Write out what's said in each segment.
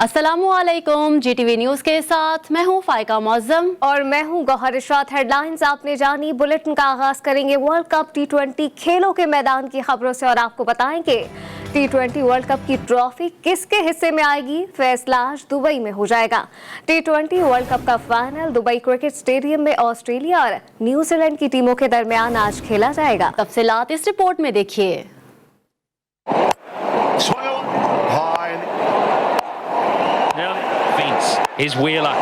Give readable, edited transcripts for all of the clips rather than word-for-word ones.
अस्सलामुअलैकुम, जीटीवी न्यूज के साथ मैं हूं फाइका मौजम और मैं हूं गौहर इशरात। हेडलाइंस आपने जानी। बुलेटिन का आगाज करेंगे वर्ल्ड कप T20 खेलों के मैदान की खबरों से और आपको बताएंगे T20 वर्ल्ड कप की ट्रॉफी किसके हिस्से में आएगी। फैसला आज दुबई में हो जाएगा। T20 वर्ल्ड कप का फाइनल दुबई क्रिकेट स्टेडियम में ऑस्ट्रेलिया और न्यूजीलैंड की टीमों के दरमियान आज खेला जाएगा। तफसीलात इस रिपोर्ट में देखिए। Is Wheeler.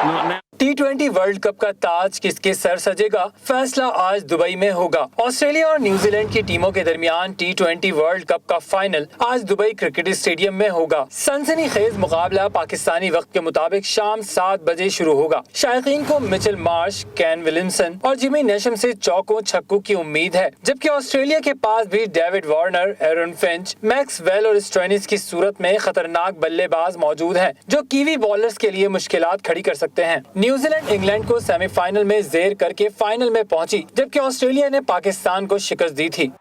Not now. T20 world cup का ताज किसके सर सजेगा, फैसला आज दुबई में होगा। ऑस्ट्रेलिया और न्यूजीलैंड की टीमों के दरमियान T20 वर्ल्ड कप का फाइनल आज दुबई क्रिकेट स्टेडियम में होगा। सनसनीखेज मुकाबला पाकिस्तानी वक्त के मुताबिक शाम 7 बजे शुरू होगा। शायकीन को मिचेल मार्श, केन विलियमसन और जिमी नेशम से चौकों छक्कों की उम्मीद है, जबकि ऑस्ट्रेलिया के पास भी David Warner, Aaron Finch, Maxwell और स्टोइनिस की सूरत में खतरनाक बल्लेबाज मौजूद हैं, जो कीवी बॉलर्स के लिए मुश्किलात खड़ी कर सकते हैं। न्यूजीलैंड इंग्लैंड को सेमीफाइनल में जेर करके फाइनल में पहुंची, जबकि ऑस्ट्रेलिया ने पाकिस्तान को शिकस्त दी थी।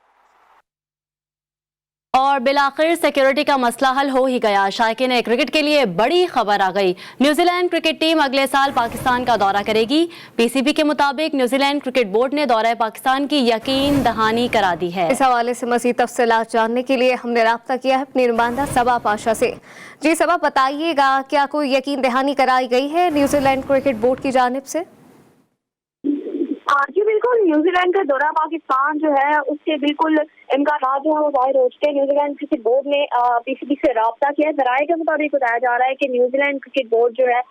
और बिलाखिर सिक्योरिटी का मसला हल हो ही गया। शायकीन क्रिकेट के लिए बड़ी खबर आ गई। न्यूजीलैंड क्रिकेट टीम अगले साल पाकिस्तान का दौरा करेगी। पीसीबी के मुताबिक न्यूजीलैंड क्रिकेट बोर्ड ने दौरा पाकिस्तान की यकीन दहानी करा दी है। इस हवाले से मज़ीद तफसीलात जानने के लिए हमने राब्ता किया है अपनी नुमाइंदा सबा पाशा से। जी सबा, बताइएगा क्या कोई यकीन दहानी कराई गई है न्यूजीलैंड क्रिकेट बोर्ड की जानिब से? जी बिल्कुल, न्यूजीलैंड का दौरा पाकिस्तान जो है उसके बिल्कुल इम्कान जो है वो जाहिर हो चुके हैं। न्यूजीलैंड क्रिकेट बोर्ड ने पीसीबी से राब्ता किया है। ज़राए के मुताबिक बताया जा रहा है कि न्यूजीलैंड क्रिकेट बोर्ड जो है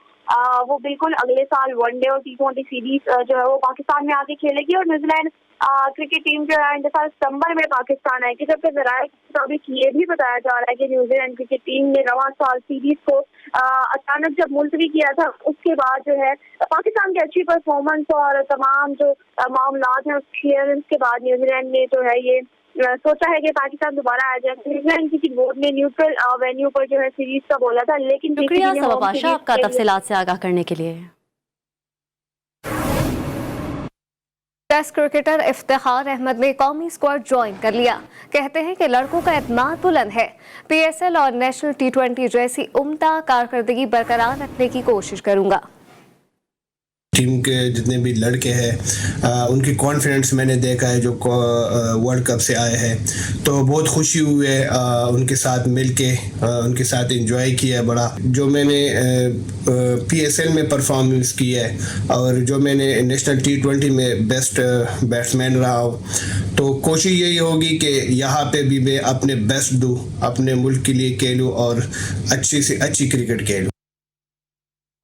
वो बिल्कुल अगले साल वनडे और T20 सीरीज जो है वो पाकिस्तान में आके खेलेगी और न्यूजीलैंड क्रिकेट टीम जो है इंतजार सितंबर में पाकिस्तान आएगी। जबकि ज़राए के मुताबिक ये भी बताया जा रहा है कि न्यूजीलैंड क्रिकेट टीम ने रवां साल सीरीज को अचानक जब मुलतवी किया था, उसके बाद जो है पाकिस्तान की अच्छी परफॉर्मेंस और तमाम जो मामलात हैं उस क्लियरेंस के बाद न्यूजीलैंड ने जो है ये सोचा है कि पाकिस्तान दोबारा आ जाए। न्यूजीलैंड क्रिकेट बोर्ड ने न्यूट्रल वेन्यू पर जो है सीरीज का बोला था, लेकिन शुक्रिया सबा पाशा आपका तफसीलात से आगाह करने के लिए। टेस्ट क्रिकेटर इफ्तिखार अहमद ने कौमी स्क्वाड ज्वाइन कर लिया। कहते हैं कि लड़कों का एतमाद बुलंद है। PSL और नेशनल T20 जैसी उम्दा कारकर्दगी बरकरार रखने की कोशिश करूंगा। टीम के जितने भी लड़के हैं उनकी कॉन्फिडेंस मैंने देखा है जो वर्ल्ड कप से आए हैं, तो बहुत खुशी हुई है उनके साथ मिलके, उनके साथ एंजॉय किया है बड़ा। जो मैंने PSL में परफॉर्मेंस की है और जो मैंने नेशनल T20 में बेस्ट बैट्समैन रहा हूँ, तो कोशिश यही होगी कि यहाँ पे भी मैं अपने बेस्ट दूँ, अपने मुल्क के लिए खेलूँ और अच्छी से अच्छी क्रिकेट खेलूँ।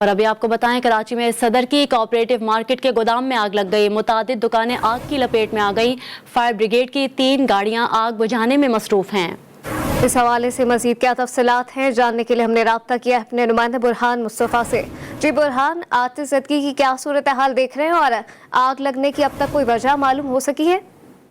और अभी आपको बताएं, कराची में सदर की कोऑपरेटिव मार्केट के गोदाम में आग लग गई। मुतादिद दुकानें आग की लपेट में आ गई। फायर ब्रिगेड की 3 गाड़ियां आग बुझाने में मसरूफ हैं। इस हवाले से मजीद क्या तफसीलात हैं जानने के लिए हमने राब्ता किया अपने नुमाइंदा बुरहान मुस्तफ़ा से। जी बुरहान, आतिशज़दगी की क्या सूरत हाल देख रहे हैं और आग लगने की अब तक कोई वजह मालूम हो सकी है?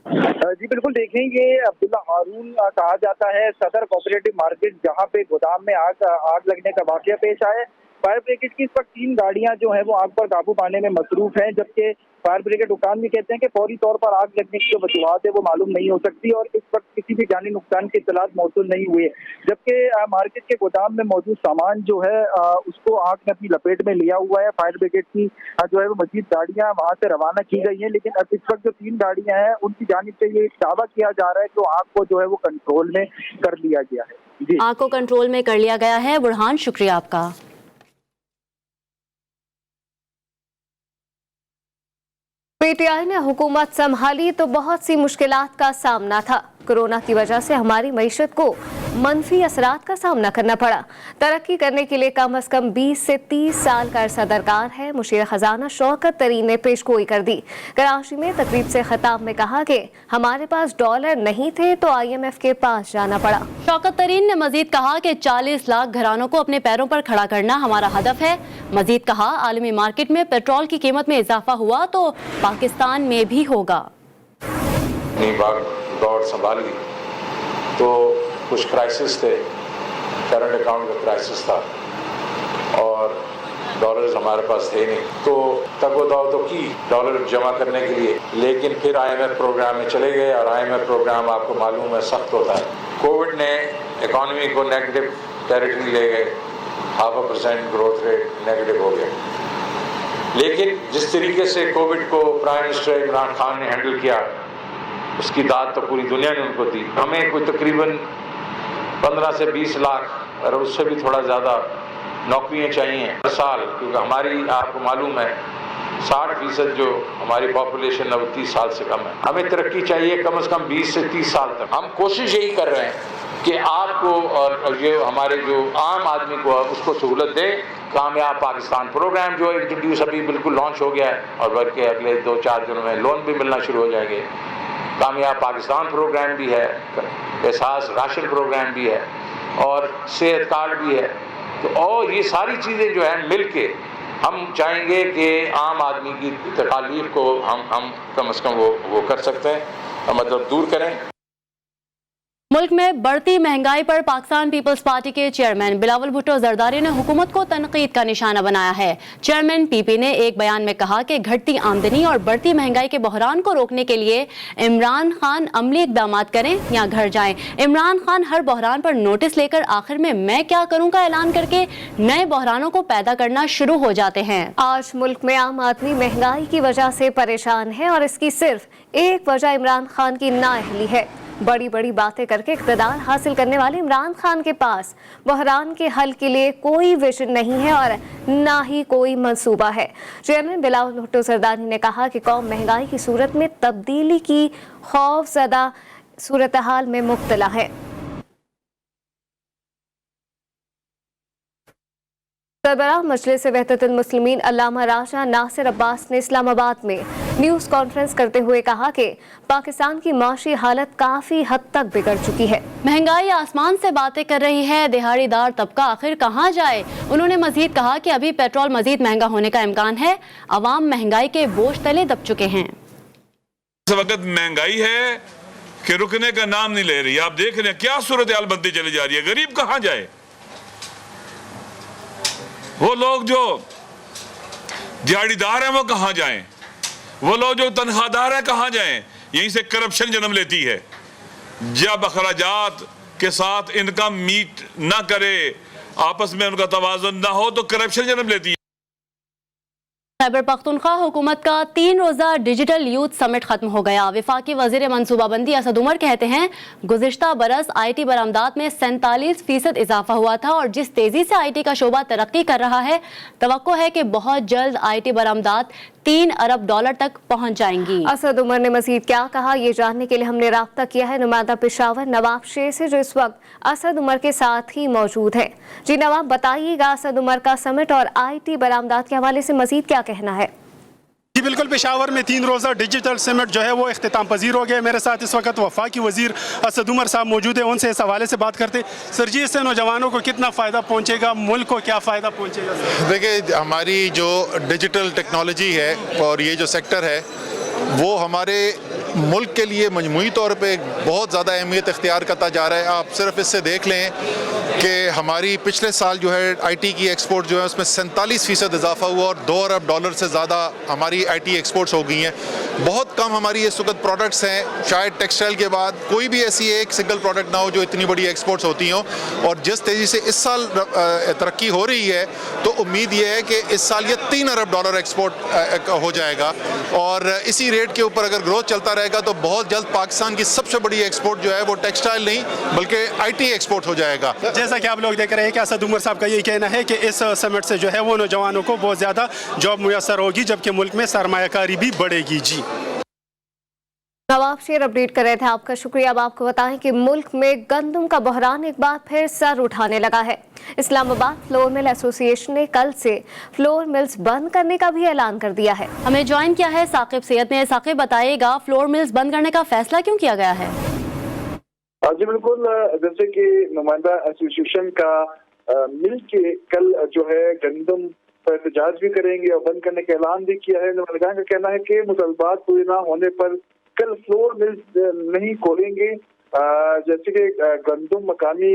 जी बिल्कुल, देखें ये अब्दुल्ला हारून कहा जाता है सदर कोऑपरेटिव मार्केट, जहाँ पे गोदाम में आग लगने का वाकया पेश आया है। फायर ब्रिगेड की इस वक्त 3 गाड़ियां जो हैं वो आग पर काबू पाने में मसरूफ हैं, जबकि फायर ब्रिगेड हुकाम भी कहते हैं कि फौरी तौर पर आग लगने की जो वजूहात है वो मालूम नहीं हो सकती और इस वक्त किसी भी जानी नुकसान की इत्तलात मौसूल नहीं हुई है। जबकि मार्केट के गोदाम में मौजूद सामान जो है उसको आग ने अपनी लपेट में लिया हुआ है। फायर ब्रिगेड की जो है वो मजीद गाड़ियां वहाँ से रवाना की गई हैं, लेकिन अब इस वक्त जो 3 गाड़ियां हैं उनकी जानिब से ये दावा किया जा रहा है कि आग को जो है वो कंट्रोल में कर लिया गया है। जी, आग को कंट्रोल में कर लिया गया है। बुरहान, शुक्रिया आपका। PTI ने हुकूमत संभाली तो बहुत सी मुश्किलात का सामना था। कोरोना की वजह से हमारी मईशत को मनफी असरात का सामना करना पड़ा। तरक्की करने के लिए कम अज कम 20 से 30 साल का अरसा दरकार है। मुशीर खजाना शौकत तरीन ने पेशगोई कर दी। कराची में तकरीब से खिताब में कहा कि हमारे पास डॉलर नहीं थे तो IMF के पास जाना पड़ा। शौकत तरीन ने मजीद कहा कि 40 लाख घरानों को अपने पैरों पर खड़ा करना हमारा हदफ है। मजीद कहा, आलमी मार्केट में पेट्रोल की कीमत में इजाफा हुआ तो पाकिस्तान में भी होगा। दौड़ संभाली तो कुछ क्राइसिस थे, करंट अकाउंट का क्राइसिस था और डॉलर्स हमारे पास थे नहीं, तो तगोदाव तो की डॉलर जमा करने के लिए, लेकिन फिर IMF प्रोग्राम में चले गए और IMF प्रोग्राम आपको मालूम है सख्त होता है। कोविड ने इकॉनमी को नेगेटिव टेरिटरी ले गए, 0.5% ग्रोथ रेट नेगेटिव हो गया। लेकिन जिस तरीके से कोविड को प्राइम मिनिस्टर इमरान खान ने हैंडल किया, उसकी दाद तो पूरी दुनिया ने उनको दी। हमें कोई तकरीबन 15 से 20 लाख और उससे भी थोड़ा ज़्यादा नौकरियां चाहिए हर साल, क्योंकि हमारी आपको मालूम है 60% जो हमारी पॉपुलेशन है वो 30 साल से कम है। हमें तरक्की चाहिए कम से कम 20 से 30 साल तक। हम कोशिश यही कर रहे हैं कि आपको और ये हमारे जो आम आदमी को उसको सहूलत दें। कामयाब पाकिस्तान प्रोग्राम जो इंट्रोड्यूस अभी बिल्कुल लॉन्च हो गया है और बल्कि अगले 2-4 दिनों में लोन भी मिलना शुरू हो जाएंगे। कामयाब पाकिस्तान प्रोग्राम भी है, एहसास राशन प्रोग्राम भी है और सेहत कार्ड भी है। तो और ये सारी चीज़ें जो है मिल के हम चाहेंगे कि आम आदमी की तकालीफ को हम कम से कम वो कर सकते हैं, मतलब दूर करें। मुल्क में बढ़ती महंगाई पर पाकिस्तान पीपल्स पार्टी के चेयरमैन बिलावल भुट्टो जरदारी ने हुकूमत को तनकीद का निशाना बनाया है। चेयरमैन पीपी ने एक बयान में कहा कि घटती आमदनी और बढ़ती महंगाई के बहरान को रोकने के लिए इमरान खान अमली इकदाम करें या घर जाएं। इमरान खान हर बहरान पर नोटिस लेकर आखिर में मैं क्या करूं का ऐलान करके नए बहरानों को पैदा करना शुरू हो जाते हैं। आज मुल्क में आम आदमी महंगाई की वजह से परेशान है और इसकी सिर्फ एक वजह इमरान खान की नाअहली है। बड़ी बड़ी बातें करके इक़्तिदार हासिल करने वाले इमरान खान के पास बहरान के हल के लिए कोई विजन नहीं है और ना ही कोई मंसूबा है। चेयरमैन बिलावल भुट्टो जरदारी ने कहा कि कौम महंगाई की सूरत में तब्दीली की खौफजदा सूरत हाल में मुब्तला है। सरबराह मजलिस वहदतुल मुस्लिमीन अल्लामा राजा नासिर अब्बास ने इस्लामाबाद में न्यूज़ कॉन्फ्रेंस करते हुए कहा कि पाकिस्तान की माशी हालत काफ़ी हद तक बिगड़ चुकी है। महंगाई आसमान से बातें कर रही है, दिहाड़ीदार तबका आखिर कहाँ जाए। उन्होंने मजीद कहा कि अभी पेट्रोल मजीद महंगा होने का इम्कान है। अवाम महंगाई के बोझ तले दब चुके हैं। इस वक्त महंगाई है कि रुकने का नाम नहीं ले रही। आप देख रहे हैं क्या सूरत हाल बनती चली जा रही है। गरीब कहाँ जाए? वो लोग जो दिहाड़ीदार हैं वो कहाँ जाएं? वो लोग जो तनख्वाहदार हैं कहाँ जाएं? यहीं से करप्शन जन्म लेती है। जब अखराजात के साथ इनकम मीट ना करे, आपस में उनका तवाज़ुन ना हो, तो करप्शन जन्म लेती है। खैबर पख्तूनख्वा हुकूमत का 3 रोज़ा डिजिटल यूथ समिट खत्म हो गया। वफाकी वज़ीर मनसूबाबंदी असद उमर कहते हैं गुज़िश्ता बरस IT बरामदात में 47% इजाफा हुआ था और जिस तेज़ी से IT का शोबा तरक्की कर रहा है, तवक्को है कि बहुत जल्द IT बरामदात $3 अरब तक पहुँच जाएंगी। असद उमर ने मजीद क्या कहा, ये जानने के लिए हमने राब्ता किया है नुमाइंदा पेशावर नवाब शेर से, जो इस वक्त असद उमर के साथ ही मौजूद है। जी नवाब, बताइएगा असद उमर का समिट और IT बरामदात के हवाले से मजीद क्या कहना है? जी बिल्कुल, पेशावर में 3 रोज़ा डिजिटल समिट जो है वो इख्तिताम पजीर हो गया। मेरे साथ इस वक्त वफाकी वज़ीर असद उमर साहब मौजूद है, उनसे इस हवाले से बात करते। सर जी, इससे नौजवानों को कितना फ़ायदा पहुंचेगा, मुल्क को क्या फ़ायदा पहुंचेगा? देखिए, हमारी जो डिजिटल टेक्नोलॉजी है और ये जो सेक्टर है वो हमारे मुल्क के लिए मजमूई तौर पे बहुत ज़्यादा अहमियत इख्तियार करता जा रहा है। आप सिर्फ इससे देख लें कि हमारी पिछले साल जो है IT की एक्सपोर्ट जो है उसमें 47% इजाफा हुआ और $2 अरब से ज़्यादा हमारी IT एक्सपोर्ट्स हो गई हैं। बहुत कम हमारी इस वक्त प्रोडक्ट्स हैं, शायद टेक्सटाइल के बाद कोई भी ऐसी एक सिंगल प्रोडक्ट ना हो जो इतनी बड़ी एक्सपोर्ट्स होती हों। और जिस तेज़ी से इस साल तरक्की हो रही है तो उम्मीद ये है कि इस साल ये $3 अरब एक्सपोर्ट हो जाएगा और इसी रेट के ऊपर अगर ग्रोथ चलता रहेगा तो बहुत जल्द पाकिस्तान की सबसे बड़ी एक्सपोर्ट जो है वो टेक्सटाइल नहीं बल्कि IT एक्सपोर्ट हो जाएगा। जैसा कि आप लोग देख रहे हैं कि असद उमर साहब का यही कहना है कि इस समिट से जो है वो नौजवानों को बहुत ज़्यादा जॉब मुयसर होगी, जबकि मुल्क में सरमायाकारी भी बढ़ेगी। जी नवाब शेर अपडेट कर रहे थे, आपका शुक्रिया। अब आपको बताएं कि मुल्क में गंदम का बहरान एक बार फिर सर उठाने लगा है। इस्लामाबाद फ्लोर मिल एसोसिएशन ने कल से फ्लोर मिल्स बंद करने का भी ऐलान कर दिया है। हमें ज्वाइन किया है साकिब सैयद ने। साकिब, बताइएगा फ्लोर मिल्स बंद करने का फैसला क्यों किया गया है? जी बिल्कुल, जैसे कि नुमाइंदा एसोसिएशन का मिल के कल जो है गंदम पर एहतजाज भी करेंगे और बंद करने का ऐलान भी किया है। नुमाइंदा का कहना है कि मुतालबात पूरे ना होने पर कल फ्लोर मिल्स नहीं खोलेंगे। जैसे कि गंदम मकामी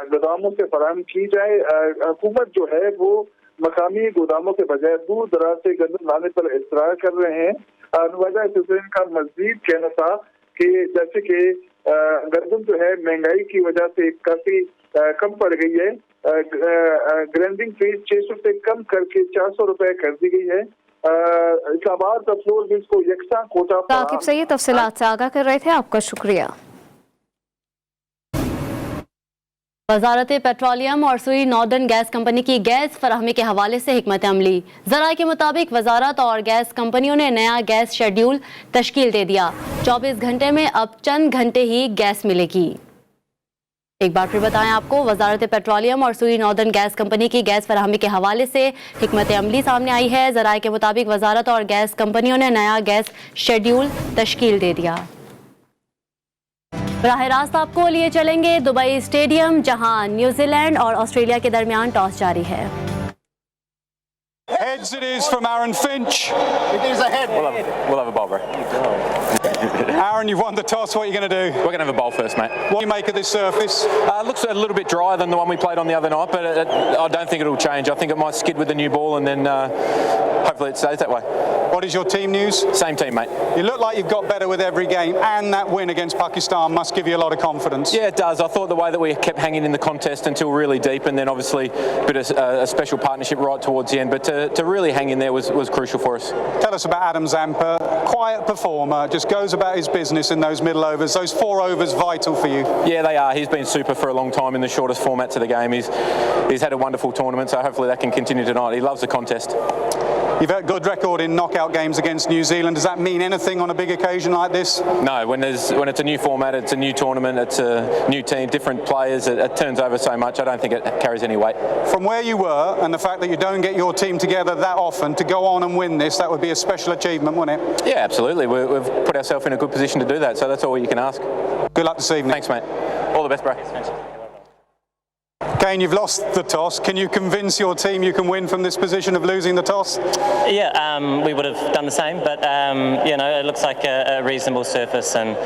गोदामों से फराहम की जाए। हुकूमत जो है वो मकामी गोदामों के बजाय दूर दराज से गंदम लाने पर इसरार कर रहे हैं। नुमाइंदा एसोसिएशन का मजीद कहना था कि जैसे कि गंदम जो है महंगाई की वजह से काफी कम पड़ गई है। ग्राउंडिंग फीस 600 से कम करके 400 रुपए कर दी गई है। इस्लामाबाद का फ्लोर मिल्स को यकसा कोटा राकिब सईद तफसीलात से आगाह कर रहे थे, आपका शुक्रिया। वजारत पेट्रोलियम और सुई नॉर्दर्न गैस कंपनी की गैस फराहमी के हवाले से हिकमत अमली। ज़राए के मुताबिक वजारत और गैस कंपनियों ने नया गैस शेड्यूल तश्कील दे दिया। 24 घंटे में अब चंद घंटे ही गैस मिलेगी। एक बार फिर बताएं आपको, वजारत पेट्रोलियम और सुई नॉर्दर्न गैस कंपनी की गैस फराहमी के हवाले से हिकमत अमली सामने आई है। ज़राए के मुताबिक वजारत और गैस कंपनियों ने नया गैस शेड्यूल तश्कील दे दिया। बराह रास्त आपको लिए चलेंगे दुबई स्टेडियम, जहां न्यूजीलैंड और ऑस्ट्रेलिया के दरमियान टॉस जारी है। Heads it is from Aaron Finch. It is a head. We'll have a bowl, bro. Aaron, you've won the toss. What are you going to do? We're going to have a bowl first, mate. What do you make of this surface? It looks a little bit drier than the one we played on the other night, but I don't think it'll change. I think it might skid with the new ball, and then hopefully it stays that way. What is your team news? Same team, mate. You look like you've got better with every game, and that win against Pakistan must give you a lot of confidence. Yeah, it does. I thought the way that we kept hanging in the contest until really deep, and then obviously a bit of a special partnership right towards the end, but to really hang in there was crucial for us. Tell us about Adam Zampa. Quiet performer, just goes about his business in those middle overs. Those 4 overs vital for you. Yeah, they are. He's been super for a long time in the shortest formats of the game. He's had a wonderful tournament, so hopefully that can continue tonight. He loves the contest. You've had a good record in knockout games against New Zealand. Does that mean anything on a big occasion like this? No, when it's a new format, it's a new tournament, it's a new team, different players, it turns over so much. I don't think it carries any weight. From where you were and the fact that you don't get your team together that often, to go on and win this, that would be a special achievement, wouldn't it? Yeah, absolutely. We've put ourselves in a good position to do that, so that's all you can ask. Good luck this evening. Thanks, mate. All the best, bro. Kane, you've lost the toss. Can you convince your team you can win from this position of losing the toss? Yeah, we would have done the same, but it looks like a reasonable surface, and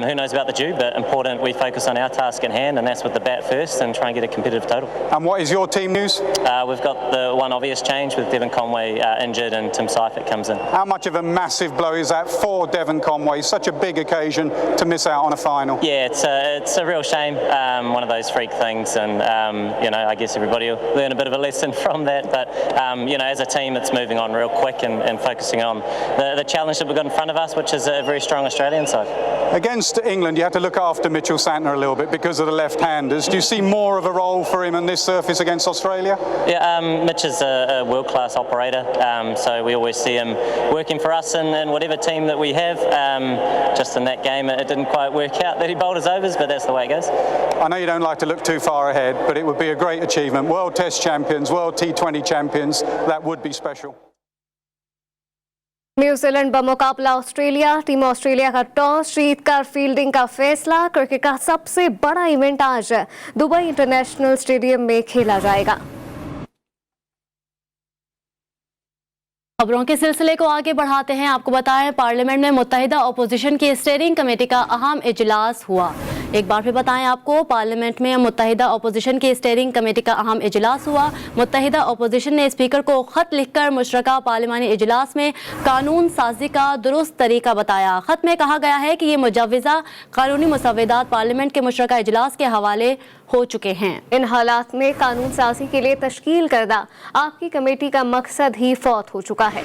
who knows about the dew, but important we focus on our task at hand, and that's with the bat first and try and get a competitive total. And what is your team news? We've got the one obvious change with Devon Conway injured and Tim Seifert comes in. How much of a massive blow is that for Devon Conway? Such a big occasion to miss out on a final. Yeah, it's a real shame, one of those freak things, and I guess everybody will learn a bit of a lesson from that, but as a team it's moving on real quick and focusing on the challenge that we've got in front of us, which is a very strong Australian side. Against England, you had to look after Mitchell Santner a little bit because of the left-handers. Do you see more of a role for him on this surface against Australia? Yeah, Mitch is a world-class operator, so we always see him working for us in whatever team that we have. Just in that game, it didn't quite work out that he bowled his overs, but that's the way it goes. I know you don't like to look too far ahead, but it would be a great achievement. World Test champions, World T20 champions, that would be special. New Zealand बमुकाबला Australia. Team Australia का toss जीतकर fielding का फैसला। Cricket का सबसे बड़ा event आज Dubai international stadium में खेला जाएगा। खबरों के सिलसिले को आगे बढ़ाते हैं। आपको बताएं, पार्लियामेंट में मुत्तहिदा अपोजिशन की स्टीयरिंग कमेटी का अहम इजलास हुआ। एक बार फिर बताएं आपको, पार्लियामेंट में मुत्तहिदा अपोजिशन की स्टीयरिंग कमेटी का अहम इजलास हुआ। मुत्तहिदा अपोजिशन ने स्पीकर को खत लिखकर मुशतरका पार्लिमानी इजलास में कानून साजी का दुरुस्त तरीका बताया। खत में कहा गया है कि ये मुजव्वज़ा कानूनी मुसव्वदात पार्लियामेंट के मुशतरका इजलास के हवाले हो चुके हैं। इन हालात में कानून साजी के लिए तश्कील करदा आपकी कमेटी का मकसद ही फौत हो चुका है।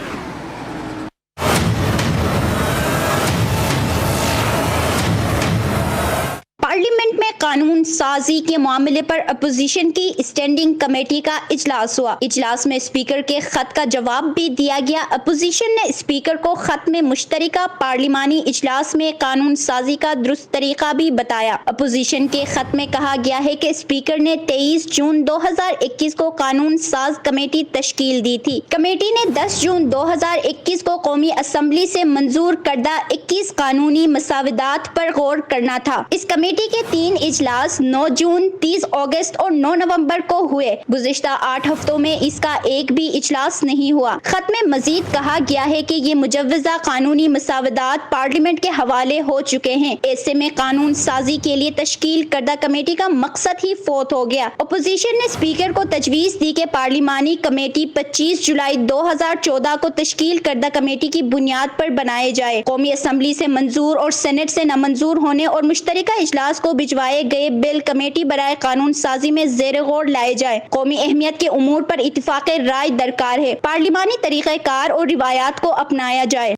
पार्लियामेंट में कानून साजी के मामले पर अपोजिशन की स्टैंडिंग कमेटी का इजलास हुआ। इजलास में स्पीकर के खत का जवाब भी दिया गया। अपोजिशन ने स्पीकर को खत में मुश्तरका पार्लिमानी इजलास में कानून साजी का दुरुस्त तरीका भी बताया। अपोजिशन के खत में कहा गया है कि स्पीकर ने 23 जून 2021 को कानून साज कमेटी तश्कील दी थी। कमेटी ने 10 जून 2021 को कौमी असम्बली से मंजूर करदा 21 कानूनी मसावदात पर गौर करना था। इस कमेटी के 3 इजलास 9 जून, 30 अगस्त और 9 नवंबर को हुए। गुज़िश्ता 8 हफ्तों में इसका एक भी इजलास नहीं हुआ। खत में मजीद कहा गया है कि ये मुजव्वज़ा कानूनी मसावदात पार्लियामेंट के हवाले हो चुके हैं। ऐसे में कानून साजी के लिए तश्कील करदा कमेटी का मकसद ही फौत हो गया। अपोजिशन ने स्पीकर को तजवीज़ दी कि पार्लिमानी कमेटी 25 जुलाई 2014 को तश्कील करदा कमेटी की बुनियाद पर बनाए जाए। कौमी असम्बली से मंजूर और सेनेट से नामंजूर होने और मुश्तरका इजलास को भिजवाए लाए गए बिल कमेटी बराए कानून साजी में ज़ेर गौर लाए जाए। कौमी अहमियत के उमूर पर इत्तिफाक़ राय दरकार है। पार्लिमानी तरीक़ाकार और रिवायात को अपनाया जाए।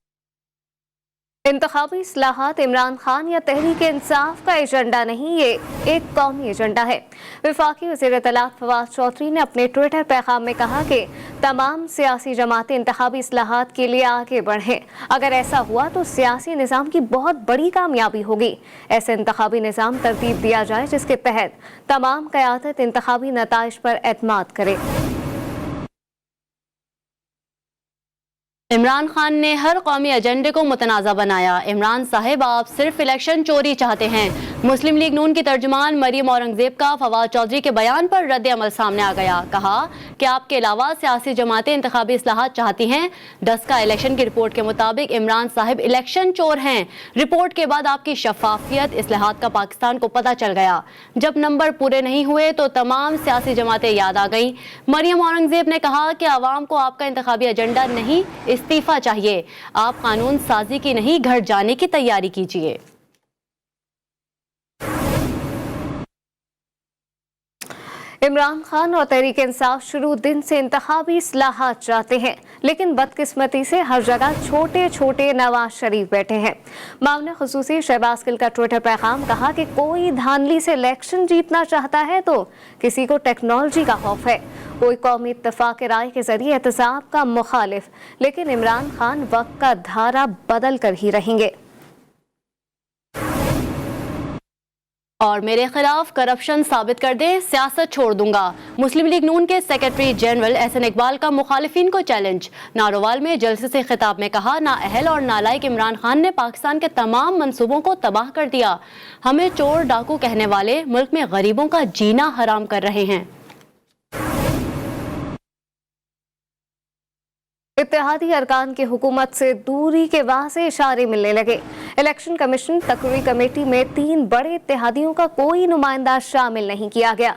इंतखाबी इस्लाहात इमरान खान या तहरीक इंसाफ का एजेंडा नहीं, ये एक कौमी एजेंडा है। वफाकी वज़ीर इत्तलात फवाद चौधरी ने अपने ट्विटर पैगाम में कहा कि तमाम सियासी जमातें इंतखाबी इस्लाहात के लिए आगे बढ़ें। अगर ऐसा हुआ तो सियासी निज़ाम की बहुत बड़ी कामयाबी होगी। ऐसे इंतखाबी निज़ाम तरतीब दिया जाए जिसके तहत तमाम क़यादत इंतखाबी नताइज पर एतमाद करे। इमरान खान ने हर कौमी एजेंडे को मुतनाज़ा बनाया। इमरान साहिब आप सिर्फ इलेक्शन चोरी चाहते हैं। मुस्लिम लीग नून की तर्जुमान मरियम औरंगजेब का फवाद चौधरी के बयान पर रद्द अमल सामने आ गया। कहा कि आपके अलावा सियासी जमातें इंतखाबी इस्लाहात चाहती हैं। डस्का इलेक्शन की रिपोर्ट के मुताबिक इमरान साहिब इलेक्शन चोर हैं। रिपोर्ट के बाद आपकी शफाफियत इस्लाहात का पाकिस्तान को पता चल गया। जब नंबर पूरे नहीं हुए तो तमाम सियासी जमातें याद आ गईं। मरियम औरंगजेब ने कहा कि आवाम को आपका इंतखाबी एजेंडा नहीं, इस्तीफा चाहिए। आप कानून साजी की नहीं, घर जाने की तैयारी कीजिए। इमरान खान और तहरीक इंसाफ शुरू दिन से इंतखाबी इस्लाहात चाहते हैं, लेकिन बदकिस्मती से हर जगह छोटे छोटे नवाज शरीफ बैठे हैं। मामले खुसूसी शहबाज गिल का ट्विटर पैगाम कहा कि कोई धांधली से इलेक्शन जीतना चाहता है तो किसी को टेक्नोलॉजी का खौफ है। कोई कौमी इत्तफाक राय के जरिए एहतसाब का मुखालिफ, लेकिन इमरान खान वक्त का धारा बदल कर ही रहेंगे। और मेरे खिलाफ करप्शन साबित कर दे, सियासत छोड़ दूंगा। मुस्लिम लीग नून के सेक्रेटरी जनरल एहसन इकबाल का मुखालिफिन को चैलेंज। नारोवाल में जलसे से खिताब में कहा, नाअहल और नालायक इमरान खान ने पाकिस्तान के तमाम मंसूबों को तबाह कर दिया। हमें चोर डाकू कहने वाले मुल्क में गरीबों का जीना हराम कर रहे हैं। इत्तेहादी अरकान की हुकूमत से दूरी के वाज़े इशारे मिलने लगे। इलेक्शन कमीशन तकरीरी कमेटी में 3 बड़े इत्तेहादियों का कोई नुमाइंदा शामिल नहीं किया गया।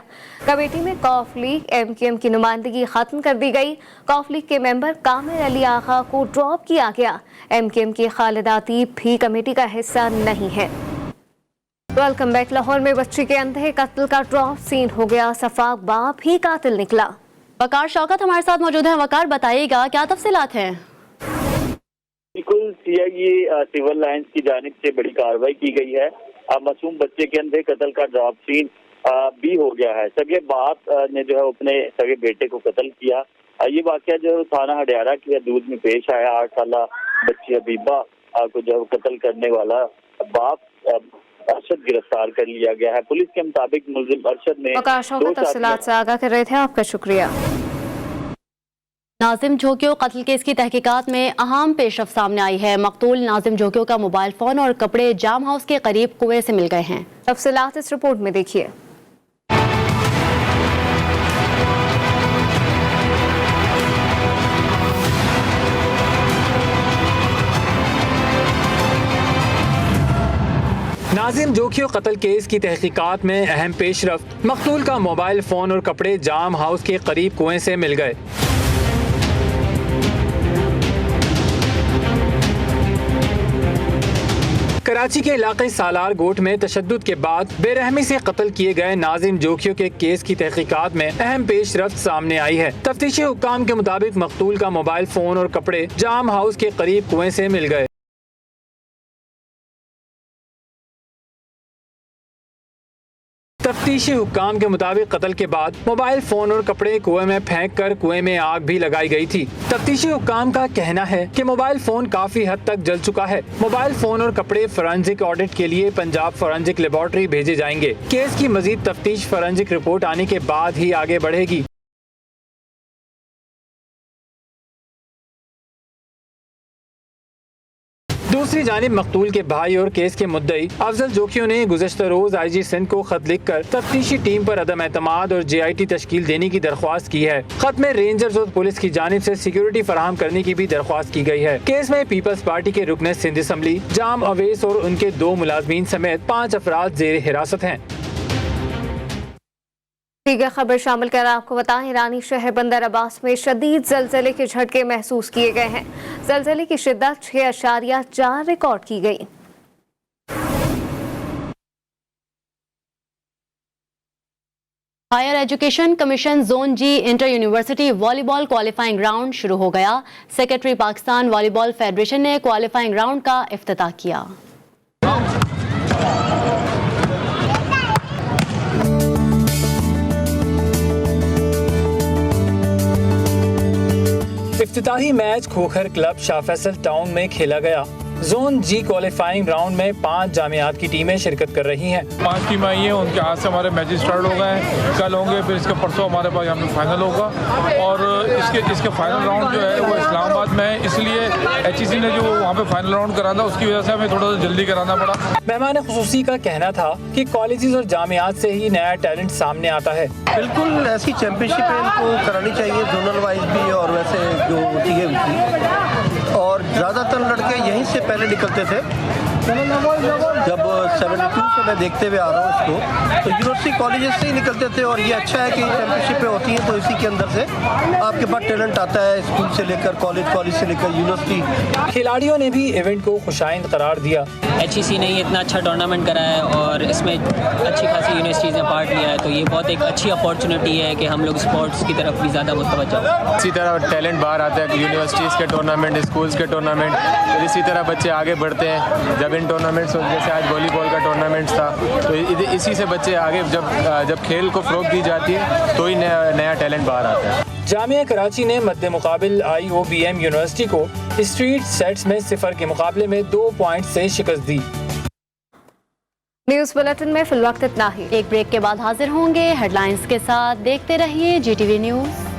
कमेटी में कौफ लीग MQM की नुमाइंदगी खत्म कर दी गई। कौफ लीग के मेंबर कामिल अली आगा को ड्रॉप किया गया। MQM की खालिदा अतीब भी कमेटी का हिस्सा नहीं है। Welcome back. लाहौर में बच्ची के अंधे कत्ल का ड्रॉप सीन हो गया। सफाक बाप ही कातिल निकला। वकार शौकत हमारे साथ मौजूद है। वकार, बताइएगा क्या तफसीलात हैं? बिल्कुल, CIA सिविल लाइंस की जानिब से बड़ी कार्रवाई की गई है। मासूम बच्चे के अंधे कत्ल का ड्रॉप सीन भी हो गया है। सगे बाप ने जो है अपने सगे बेटे को कत्ल किया। ये वाकया जो थाना हडियारा की हदूद में पेश आया। 8 साल बच्ची हबीबा को जो कत्ल करने वाला बाप अरशद गिरफ्तार कर लिया गया है। पुलिस के मुताबिक मुलजिम अरशद ने तफसीलात से आगाह कर रहे थे। आपका शुक्रिया। नाजिम झोंकियों कत्ल केस की तहकीकात में अहम पेशरफ सामने आई है। मकतूल नाजिम झोंकियों का मोबाइल फोन और कपड़े जाम हाउस के करीब कुएं से मिल गए हैं। तफसीलात इस रिपोर्ट में देखिए। नाजिम जोखियों कत्ल केस की तहकीकात में अहम पेशरफ, मकतूल का मोबाइल फोन और कपड़े जाम हाउस के करीब कुएं से मिल गए। कराची के इलाके सालार गोट में तशद्दुद के बाद बेरहमी से कत्ल किए गए नाजिम जोखियों के केस की तहकीकात में अहम पेशरफ्त सामने आई है। तफ्तीशी हुक्काम के मुताबिक मकतूल का मोबाइल फोन और कपड़े जाम हाउस के करीब कुएं से मिल गए। तफ्तीशी हुक्काम के मुताबिक कत्ल के बाद मोबाइल फोन और कपड़े कुएं में फेंक कर कुएं में आग भी लगाई गई थी। तफ्तीशी हुक्काम का कहना है कि मोबाइल फोन काफी हद तक जल चुका है। मोबाइल फोन और कपड़े फोरेंसिक ऑडिट के लिए पंजाब फोरेंसिक लेबोरेटरी भेजे जाएंगे। केस की मजीद तफ्तीश फोरेंसिक रिपोर्ट आने के बाद ही आगे बढ़ेगी। दूसरी जानिब मकतूल के भाई और केस के मुद्दई अफजल जोखियों ने गुज़श्ता रोज IG सिंध को खत लिखकर तफ्तीशी टीम पर अदम एतमाद और JIT तश्कील देने की दरख्वास्त की है। खत में रेंजर्स और पुलिस की जानिब से सिक्योरिटी फराहम करने की भी दरख्वास्त की गई है। केस में पीपल्स पार्टी के रुकन सिंध असम्बली जाम अवैस और उनके 2 मुलाजमीन समेत 5 अफराद जेर हिरासत हैं। दीगर खबर शामिल कर आपको बताएं, ईरानी शहर बंदर अब्बास में शदीद जलजले के झटके महसूस किए गए हैं। जलजले की शिद्दत 6.4 रिकॉर्ड की गई। Higher education commission zone G inter university volleyball qualifying round शुरू हो गया। सेक्रेटरी पाकिस्तान वॉलीबॉल फेडरेशन ने क्वालिफाइंग राउंड का इफ्तिताह किया। इफ्तिताही match Khokhar club Shah Faisal town में खेला गया। जोन जी क्वालिफाइंग राउंड में 5 जामियात की टीमें शिरकत कर रही हैं। 5 टीमें आई हैं, उनके आज से हमारे मैचेस स्टार्ट हो गए हैं, कल होंगे, फिर इसके परसों हमारे पास यहाँ पे फाइनल होगा और इसके फाइनल राउंड जो है वो इस्लामाबाद में है, इसलिए HEC ने जो वहाँ पे फाइनल राउंड करा था उसकी वजह से हमें थोड़ा सा जल्दी कराना पड़ा। मेहमान खुसूसी का कहना था कि कॉलेजेस और जामियात से ही नया टैलेंट सामने आता है। बिल्कुल ऐसी चैंपियनशिप इनको करानी चाहिए, जोनल वाइज भी और वैसे जो होती है, और ज़्यादातर लड़के यहीं से पहले निकलते थे। जब 72 से मैं देखते हुए आ रहा हूँ इसको, तो यूनिवर्सिटी कॉलेजेस से ही निकलते थे और ये अच्छा है कि चैंपियनशिपें होती हैं तो इसी के अंदर से आपके पास टैलेंट आता है, स्कूल से लेकर कॉलेज से लेकर यूनिवर्सिटी। खिलाड़ियों ने भी इवेंट को खुशाइंद करार दिया। HEC ने ये इतना अच्छा टूर्नामेंट करा है और इसमें अच्छी खासी यूनिवर्सिटीज़ ने पार्ट लिया है, तो ये बहुत एक अच्छी अपॉर्चुनिटी है कि हम लोग स्पोर्ट्स की तरफ भी ज़्यादा मुतवज्जो हो। इसी तरह टैलेंट बाहर आता है, यूनिवर्सिटीज़ के टूर्नामेंट, स्कूल्स के टूर्नामेंट, फिर इसी तरह बच्चे आगे बढ़ते हैं। जब इन टूर्नामेंट्स, जैसे आज वॉलीबॉल का टूर्नामेंट था, तो इसी से बच्चे आगे जब खेल को फ़रोग़ दी जाती है तो ही नया टैलेंट बाहर आता है। जामिया कराची ने मद्दे मुकाबिल IOBM यूनिवर्सिटी को स्ट्रीट सेट्स में 0 के मुकाबले में 2 पॉइंट से शिकस्त दी। न्यूज़ बुलेटिन में फिलवक्त इतना ही। एक ब्रेक के बाद हाजिर होंगे हेडलाइंस के साथ। देखते रहिए GTV न्यूज़।